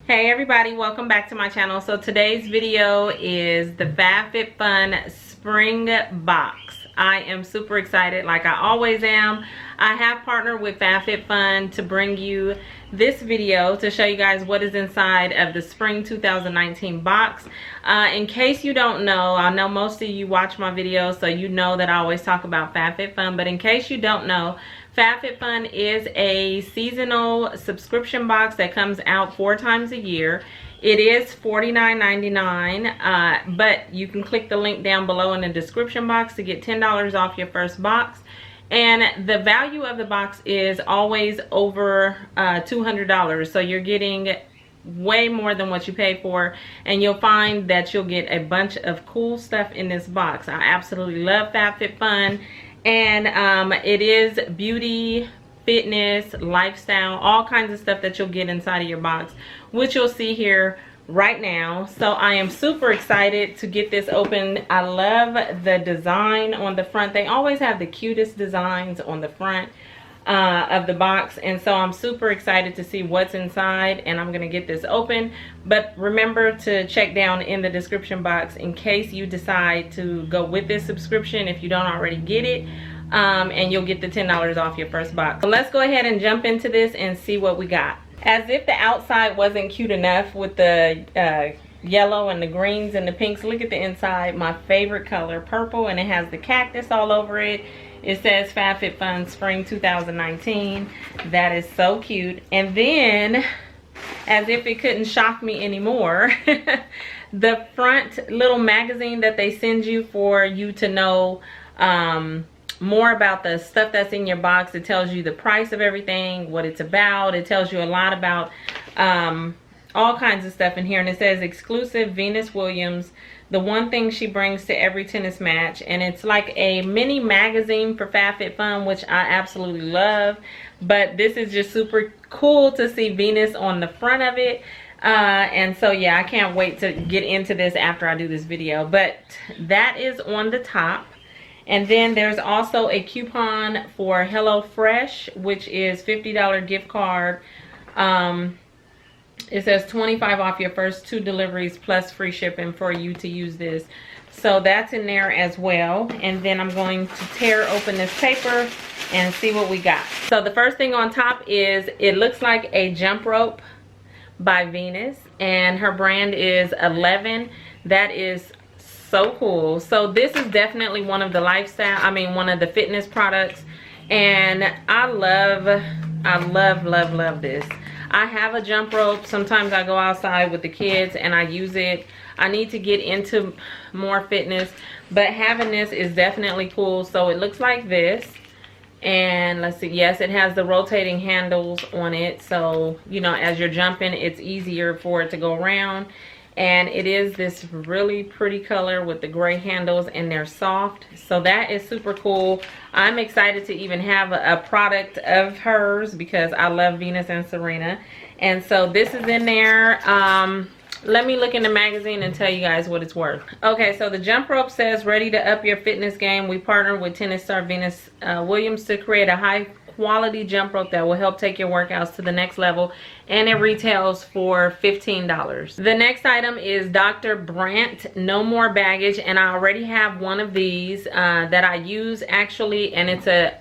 Hey everybody, welcome back to my channel. So today's video is the Fabfitfun spring box. I am super excited, like I always am. I have partnered with Fabfitfun to bring you this video to show you guys what is inside of the spring 2019 box. In case you don't know, I know most of you watch my videos, so you know that I always talk about Fabfitfun, but in case you don't know, Fabfitfun is a seasonal subscription box that comes out 4 times a year. It is $49.99, but you can click the link down below in the description box to get $10 off your first box. And the value of the box is always over $200, so you're getting way more than what you pay for, and you'll find that you'll get a bunch of cool stuff in this box. I absolutely love Fabfitfun, and it is beauty, fitness, lifestyle, all kinds of stuff that you'll get inside of your box, which you'll see here right now. So I am super excited to get this open. I love the design on the front. They always have the cutest designs on the front of the box, and so I'm super excited to see what's inside, and I'm gonna get this open. But remember to check down in the description box in case you decide to go with this subscription if you don't already get it, and you'll get the $10 off your first box. So let's go ahead and jump into this and see what we got. As if the outside wasn't cute enough with the yellow and the greens and the pinks, look at the inside. My favorite color, purple, and it has the cactus all over it. It says Fabfitfun Spring 2019. That is so cute. And then, as if it couldn't shock me anymore, the front little magazine that they send you for you to know more about the stuff that's in your box. It tells you the price of everything, what it's about. It tells you a lot about all kinds of stuff in here. And it says exclusive Venus Williams, the one thing she brings to every tennis match. And it's like a mini magazine for Fabfitfun, which I absolutely love. But this is just super cool to see Venus on the front of it. And so yeah, I can't wait to get into this after I do this video. But that is on the top. And then there's also a coupon for HelloFresh, which is $50 gift card. It says 25 off your first 2 deliveries plus free shipping for you to use this. So that's in there as well. And then I'm going to tear open this paper and see what we got. So the first thing on top is, it looks like a jump rope by Venus, and her brand is 11. That is so cool. So this is definitely one of the one of the fitness products, and I love this. I have a jump rope. Sometimes I go outside with the kids and I use it. I need to get into more fitness, but having this is definitely cool. So it looks like this, and let's see, yes, it has the rotating handles on it, so you know, as you're jumping, it's easier for it to go around. And it is this really pretty color with the gray handles, and they're soft. So that is super cool. I'm excited to even have a product of hers because I love Venus and Serena. And so this is in there. Let me look in the magazine and tell you guys what it's worth. Okay, so the jump rope says, ready to up your fitness game. We partnered with tennis star Venus Williams to create a high quality jump rope that will help take your workouts to the next level, and it retails for $15. The next item is Dr. Brandt No More Baggage, and I already have one of these that I use actually, and it's a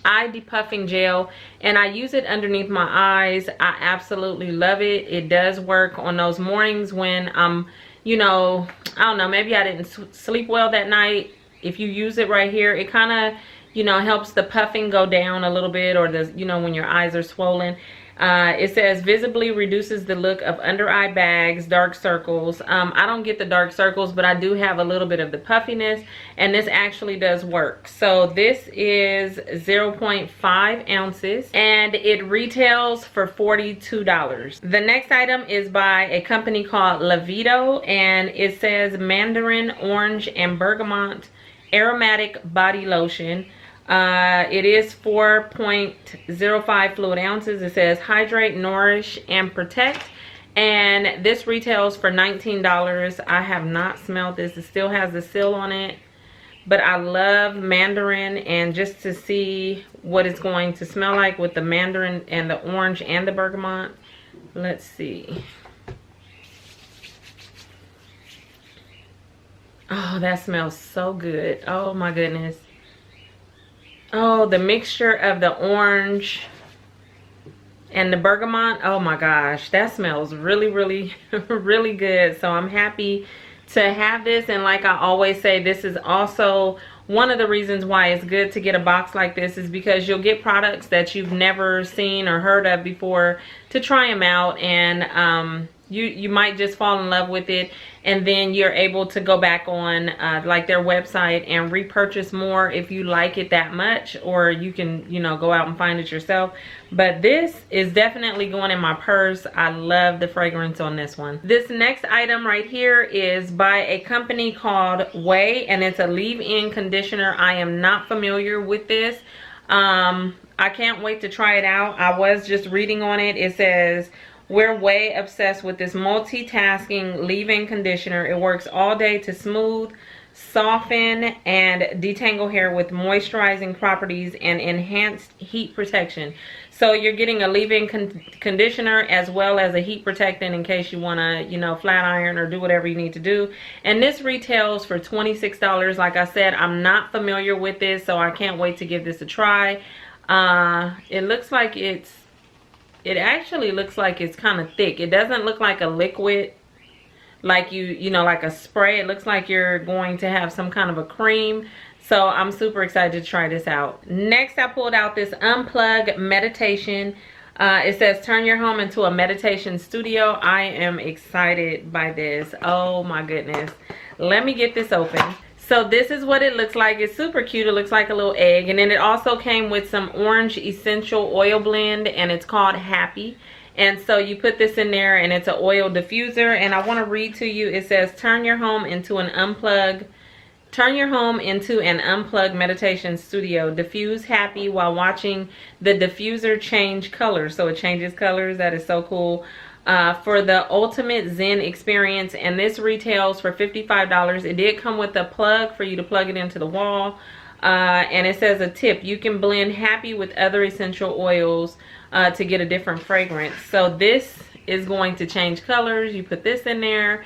eye depuffing gel, and I use it underneath my eyes. I absolutely love it. It does work on those mornings when you know, I don't know, maybe I didn't sleep well that night. If you use it right here, it kind of, you know, helps the puffing go down a little bit, or the, you know, when your eyes are swollen. It says visibly reduces the look of under eye bags, dark circles. I don't get the dark circles, but I do have a little bit of the puffiness, and this actually does work. So this is 0.5 ounces, and it retails for $42. The next item is by a company called Lavito, and it says Mandarin, orange, and bergamot aromatic body lotion. It is 4.05 fluid ounces. It says hydrate, nourish, and protect, and this retails for $19. I have not smelled this. It still has the seal on it, but I love Mandarin, and just to see what it's going to smell like with the Mandarin and the orange and the bergamot. Let's see. Oh, that smells so good. Oh my goodness. Oh, the mixture of the orange and the bergamot. Oh my gosh, that smells really, really, really good. So I'm happy to have this. And like I always say, this is also one of the reasons why it's good to get a box like this, is because you'll get products that you've never seen or heard of before to try them out, and you might just fall in love with it, and then you're able to go back on like their website and repurchase more if you like it that much, or you can, you know, go out and find it yourself. But this is definitely going in my purse. I love the fragrance on this one. This next item right here is by a company called Way, and it's a leave-in conditioner. I am not familiar with this. I can't wait to try it out. I was just reading on it. It says, we're way obsessed with this multitasking leave-in conditioner. It works all day to smooth, soften, and detangle hair with moisturizing properties and enhanced heat protection. So you're getting a leave-in conditioner as well as a heat protectant in case you want to, you know, flat iron or do whatever you need to do. And this retails for $26. Like I said, I'm not familiar with this, so I can't wait to give this a try. It looks like it actually looks like it's kind of thick. It doesn't look like a liquid, like you know, like a spray. It looks like you're going to have some kind of a cream. So I'm super excited to try this out. Next, I pulled out this Unplug Meditation. It says, turn your home into a meditation studio. I am excited by this. Oh my goodness. Let me get this open. So this is what it looks like. It's super cute. It looks like a little egg. And then it also came with some orange essential oil blend, and it's called Happy. And so you put this in there, and it's an oil diffuser. And I want to read to you. It says, turn your home into an unplug meditation studio. Diffuse happy while watching the diffuser change colors. So it changes colors. That is so cool. For the ultimate Zen experience, and this retails for $55. It did come with a plug for you to plug it into the wall, and it says a tip: you can blend Happy with other essential oils to get a different fragrance. So this is going to change colors. You put this in there,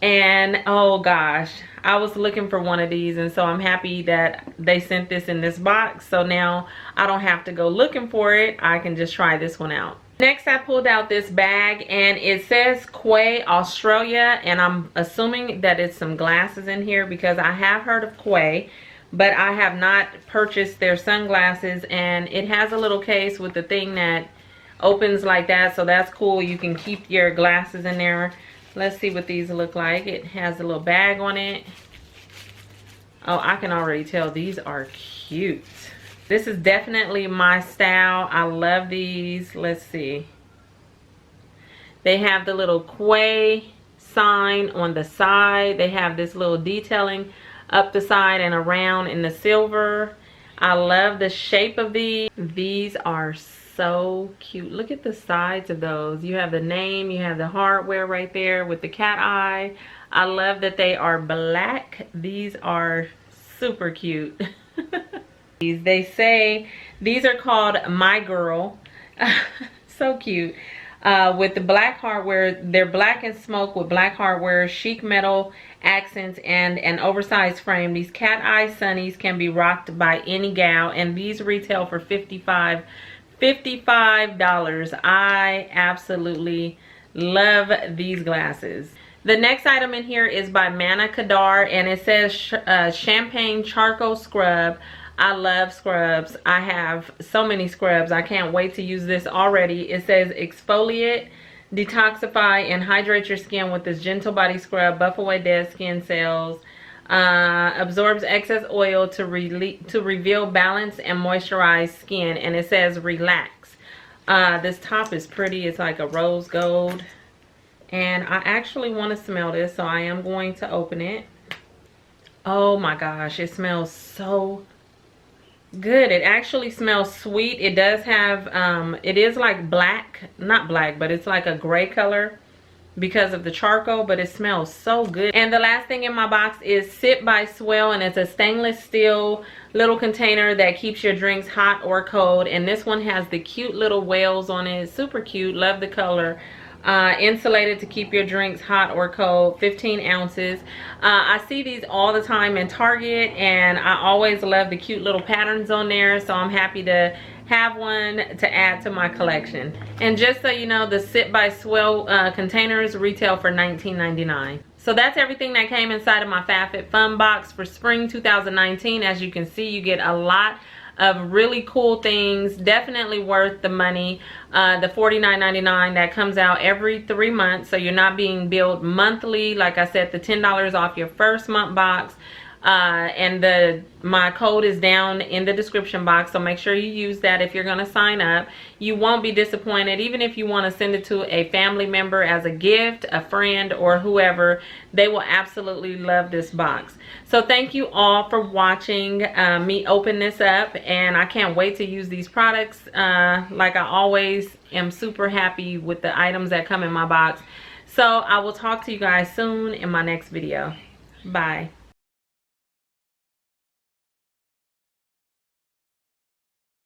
and oh gosh, I was looking for one of these, and so I'm happy that they sent this in this box. So now I don't have to go looking for it. I can just try this one out. Next, I pulled out this bag, and it says Quay, Australia, and I'm assuming that it's some glasses in here because I have heard of Quay, but I have not purchased their sunglasses. And it has a little case with the thing that opens like that, so that's cool. You can keep your glasses in there. Let's see what these look like. It has a little bag on it. Oh, I can already tell these are cute. This is definitely my style. I love these. Let's see. They have the little Quay sign on the side. They have this little detailing up the side and around in the silver. I love the shape of these. These are so cute. Look at the sides of those. You have the name, you have the hardware right there with the cat eye. I love that they are black. These are super cute. They say these are called My Girl. So cute. With the black hardware. They're black and smoke with black hardware, chic metal accents, and an oversized frame. These cat eye sunnies can be rocked by any gal, and these retail for $55. I absolutely love these glasses. The next item in here is by Manna Kadar, and it says Champagne Charcoal Scrub. I love scrubs. I have so many scrubs. I can't wait to use this already. It says exfoliate, detoxify, and hydrate your skin with this gentle body scrub. Buff away dead skin cells. Absorbs excess oil to reveal balanced and moisturized skin. And it says relax. This top is pretty. It's like a rose gold. And I actually want to smell this, so I am going to open it. Oh my gosh, it smells so good. It actually smells sweet. It does have it is like black, not black, but it's like a gray color because of the charcoal, but it smells so good. And the last thing in my box is Sip by Swell, and it's a stainless steel little container that keeps your drinks hot or cold. And this one has the cute little whales on it. It's super cute. Love the color. insulated to keep your drinks hot or cold, 15 ounces. I see these all the time in Target, and I always love the cute little patterns on there, so I'm happy to have one to add to my collection. And just so you know, the Sit by Swell containers retail for $19.99. So that's everything that came inside of my Fabfitfun box for spring 2019. As you can see, you get a lot of really cool things, definitely worth the money. The $49.99 that comes out every 3 months, so you're not being billed monthly. Like I said, the $10 off your first month box, and my code is down in the description box, so make sure you use that if you're going to sign up. You won't be disappointed. Even if you want to send it to a family member as a gift, a friend, or whoever, they will absolutely love this box. So thank you all for watching me open this up, and I can't wait to use these products. Like I always am super happy with the items that come in my box. So I will talk to you guys soon in my next video. Bye.